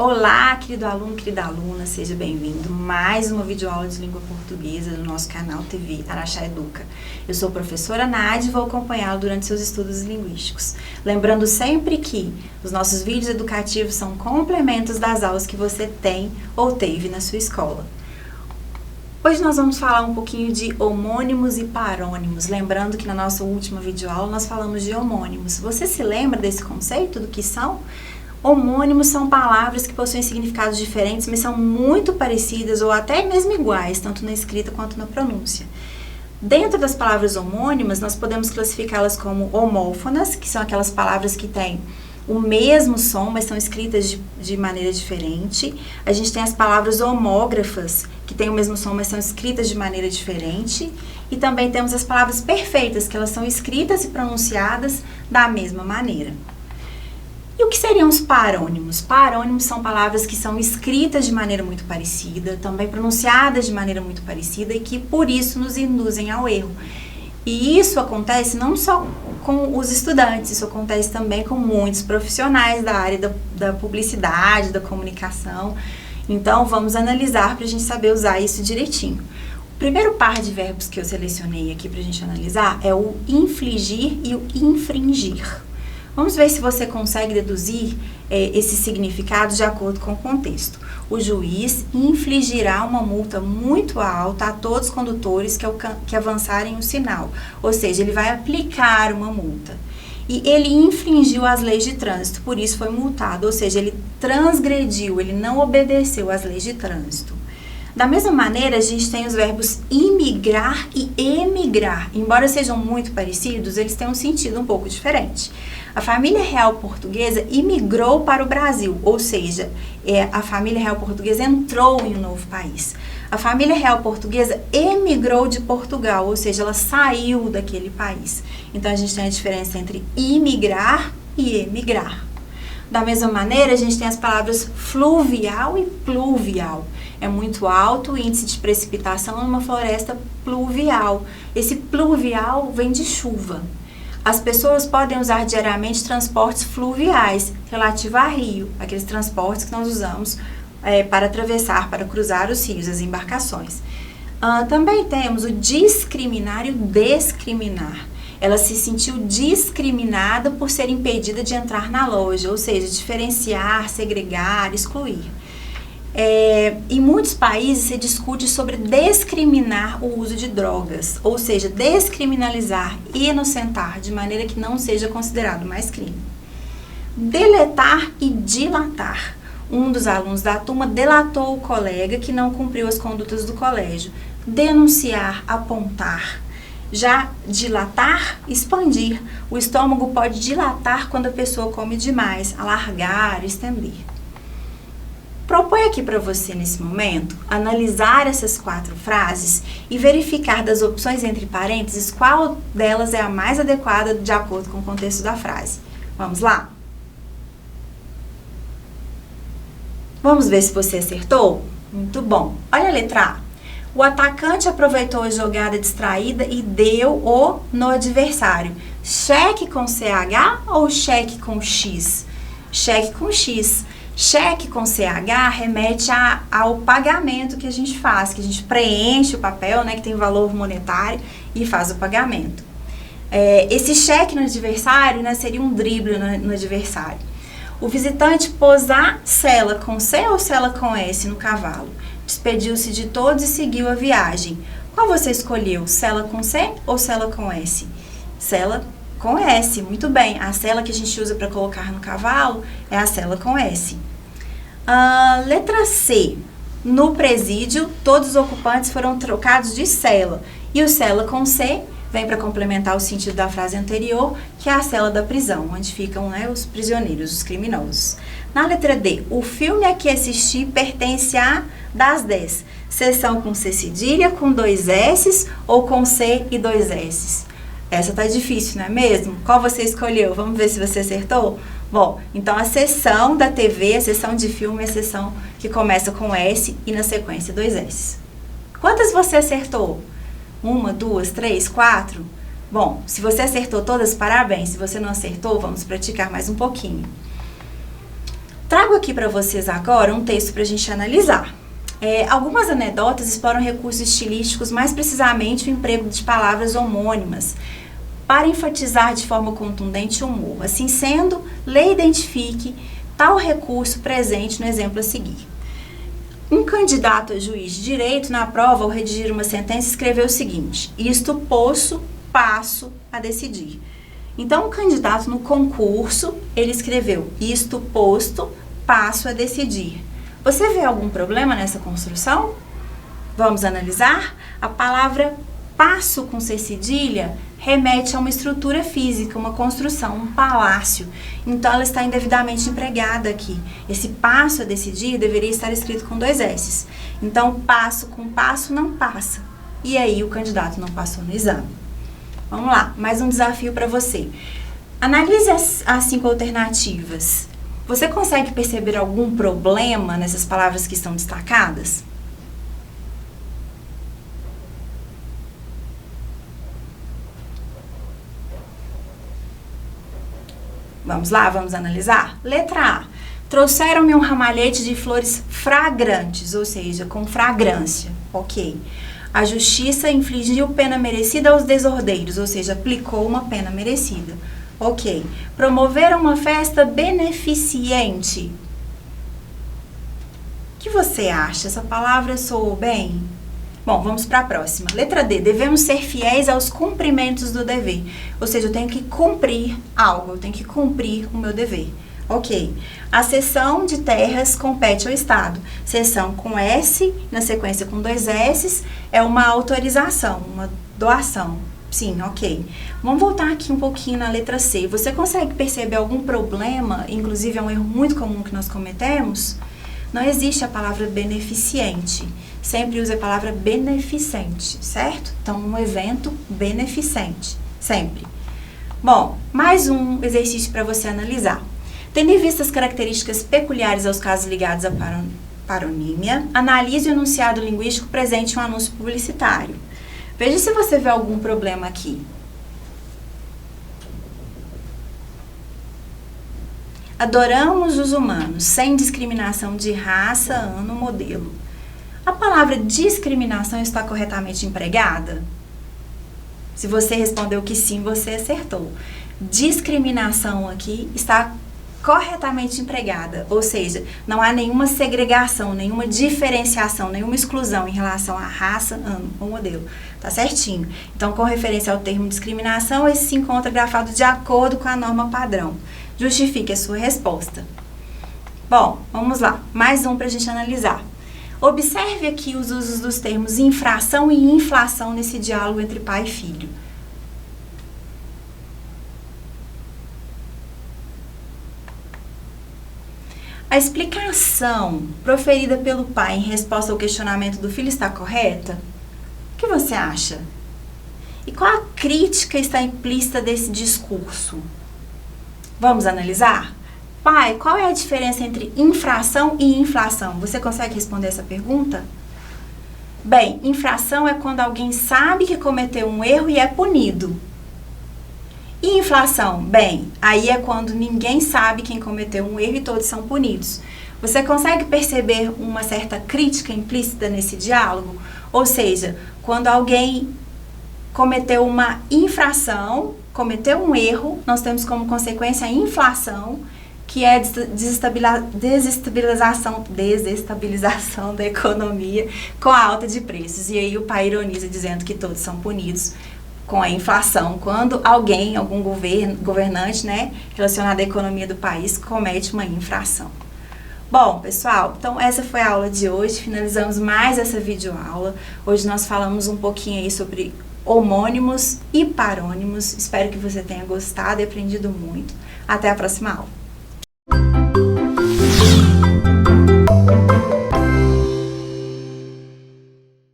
Olá, querido aluno, querida aluna, seja bem-vindo. Mais uma videoaula de língua portuguesa no nosso canal TV Araxá Educa. Eu sou a professora Nádia e vou acompanhá-lo durante seus estudos linguísticos. Lembrando sempre que os nossos vídeos educativos são complementos das aulas que você tem ou teve na sua escola. Hoje nós vamos falar um pouquinho de homônimos e parônimos. Lembrando que na nossa última videoaula nós falamos de homônimos. Você se lembra desse conceito, do que são? Homônimos são palavras que possuem significados diferentes, mas são muito parecidas ou até mesmo iguais, tanto na escrita quanto na pronúncia. Dentro das palavras homônimas, nós podemos classificá-las como homófonas, que são aquelas palavras que têm o mesmo som, mas são escritas de maneira diferente. A gente tem as palavras homógrafas, que têm o mesmo som, mas são escritas de maneira diferente. E também temos as palavras perfeitas, que elas são escritas e pronunciadas da mesma maneira. E o que seriam os parônimos? Parônimos são palavras que são escritas de maneira muito parecida, também pronunciadas de maneira muito parecida e que por isso nos induzem ao erro. E isso acontece não só com os estudantes, isso acontece também com muitos profissionais da área da publicidade, da comunicação. Então vamos analisar para a gente saber usar isso direitinho. O primeiro par de verbos que eu selecionei aqui para a gente analisar é o infligir e o infringir. Vamos ver se você consegue deduzir esses significados de acordo com o contexto. O juiz infligirá uma multa muito alta a todos os condutores que avançarem o sinal, ou seja, ele vai aplicar uma multa. E ele infringiu as leis de trânsito, por isso foi multado, ou seja, ele transgrediu, ele não obedeceu às leis de trânsito. Da mesma maneira, a gente tem os verbos imigrar e emigrar. Embora sejam muito parecidos, eles têm um sentido um pouco diferente. A família real portuguesa imigrou para o Brasil, ou seja, a família real portuguesa entrou em um novo país. A família real portuguesa emigrou de Portugal, ou seja, ela saiu daquele país. Então, a gente tem a diferença entre imigrar e emigrar. Da mesma maneira, a gente tem as palavras fluvial e pluvial. É muito alto o índice de precipitação numa floresta pluvial. Esse pluvial vem de chuva. As pessoas podem usar diariamente transportes fluviais, relativo a rio, aqueles transportes que nós usamos para atravessar, para cruzar os rios, as embarcações. Também temos o discriminar e o discriminar. Ela se sentiu discriminada por ser impedida de entrar na loja, ou seja, diferenciar, segregar, excluir. Em muitos países se discute sobre discriminar o uso de drogas, ou seja, descriminalizar e inocentar, de maneira que não seja considerado mais crime. Deletar e dilatar. Um dos alunos da turma delatou o colega que não cumpriu as condutas do colégio. Denunciar, apontar. Já dilatar, expandir. O estômago pode dilatar quando a pessoa come demais, alargar, estender. Propõe aqui para você, nesse momento, analisar essas 4 frases e verificar das opções entre parênteses qual delas é a mais adequada de acordo com o contexto da frase. Vamos lá? Vamos ver se você acertou? Muito bom. Olha a letra A. O atacante aproveitou a jogada distraída e deu no adversário. Cheque com CH ou cheque com X? Cheque com X. Cheque com CH remete ao pagamento que a gente faz, que a gente preenche o papel, né, que tem valor monetário e faz o pagamento. Esse cheque no adversário, né, seria um drible no adversário. O visitante pôs a sela com C ou sela com S no cavalo. Despediu-se de todos e seguiu a viagem. Qual você escolheu? Sela com C ou sela com S? Sela com S, muito bem. A sela que a gente usa para colocar no cavalo é a sela com S. Letra C. No presídio, todos os ocupantes foram trocados de cela. E o cela com C vem para complementar o sentido da frase anterior, que é a cela da prisão, onde ficam, né, os prisioneiros, os criminosos. Na letra D, o filme a que assisti pertence a das 10. Seção com C cedilha, com 2 S's ou com C e 2 S's? Essa tá difícil, não é mesmo? Qual você escolheu? Vamos ver se você acertou? Bom, então a seção da TV, a seção de filme, é a seção que começa com S e na sequência 2 S's. Quantas você acertou? 1, 2, 3, 4? Bom, se você acertou todas, parabéns. Se você não acertou, vamos praticar mais um pouquinho. trago aqui para vocês agora um texto para a gente analisar. Algumas anedotas exploram recursos estilísticos, mais precisamente o emprego de palavras homônimas, para enfatizar de forma contundente o humor. Assim sendo, leia e identifique tal recurso presente no exemplo a seguir. Um candidato a juiz de direito, na prova, ao redigir uma sentença, escreveu o seguinte: isto posto, passo a decidir. Então, o candidato no concurso, ele escreveu isto posto, passo a decidir. Você vê algum problema nessa construção? Vamos analisar? A palavra passo com C cedilha remete a uma estrutura física, uma construção, um palácio. Então, ela está indevidamente empregada aqui. Esse passo a decidir deveria estar escrito com 2 S. Então, passo com passo não passa. E aí, o candidato não passou no exame. Vamos lá, mais um desafio para você. Analise as 5 alternativas. Você consegue perceber algum problema nessas palavras que estão destacadas? Vamos lá, vamos analisar? Letra A. Trouxeram-me um ramalhete de flores fragrantes, ou seja, com fragrância. Ok. A justiça infligiu pena merecida aos desordeiros, ou seja, aplicou uma pena merecida. Ok. Promoveram uma festa beneficente. O que você acha? Essa palavra soou bem? Bom, vamos para a próxima. Letra D. Devemos ser fiéis aos cumprimentos do dever. Ou seja, eu tenho que cumprir algo, eu tenho que cumprir o meu dever. Ok. A cessão de terras compete ao Estado. Cessão com S, na sequência com 2 S, é uma autorização, uma doação. Sim, ok. Vamos voltar aqui um pouquinho na letra C. Você consegue perceber algum problema? Inclusive, é um erro muito comum que nós cometemos. Não existe a palavra beneficente. Sempre use a palavra beneficente, certo? Então, um evento beneficente, sempre. Bom, mais um exercício para você analisar. Tendo em vista as características peculiares aos casos ligados à paronímia, analise o enunciado linguístico presente em um anúncio publicitário. Veja se você vê algum problema aqui. Adoramos os humanos, sem discriminação de raça, ano, modelo. A palavra discriminação está corretamente empregada? Se você respondeu que sim, você acertou. Discriminação aqui está corretamente empregada, ou seja, não há nenhuma segregação, nenhuma diferenciação, nenhuma exclusão em relação à raça, ano ou modelo. Tá certinho. Então, com referência ao termo discriminação, esse se encontra grafado de acordo com a norma padrão. Justifique a sua resposta. Bom, vamos lá. Mais um para a gente analisar. Observe aqui os usos dos termos infração e inflação nesse diálogo entre pai e filho. A explicação proferida pelo pai em resposta ao questionamento do filho está correta? O que você acha? E qual a crítica está implícita desse discurso? Vamos analisar? Pai, qual é a diferença entre infração e inflação? Você consegue responder essa pergunta? Bem, infração é quando alguém sabe que cometeu um erro e é punido. E inflação? Bem, aí é quando ninguém sabe quem cometeu um erro e todos são punidos. Você consegue perceber uma certa crítica implícita nesse diálogo? Ou seja, quando alguém cometeu uma infração, cometeu um erro, nós temos como consequência a inflação, que é a desestabilização da economia com a alta de preços. E aí o pai ironiza dizendo que todos são punidos com a inflação, quando alguém, algum governante, né, relacionado à economia do país, comete uma infração. Bom, pessoal, então essa foi a aula de hoje, finalizamos mais essa videoaula. Hoje nós falamos um pouquinho aí sobre homônimos e parônimos. Espero que você tenha gostado e aprendido muito. Até a próxima aula.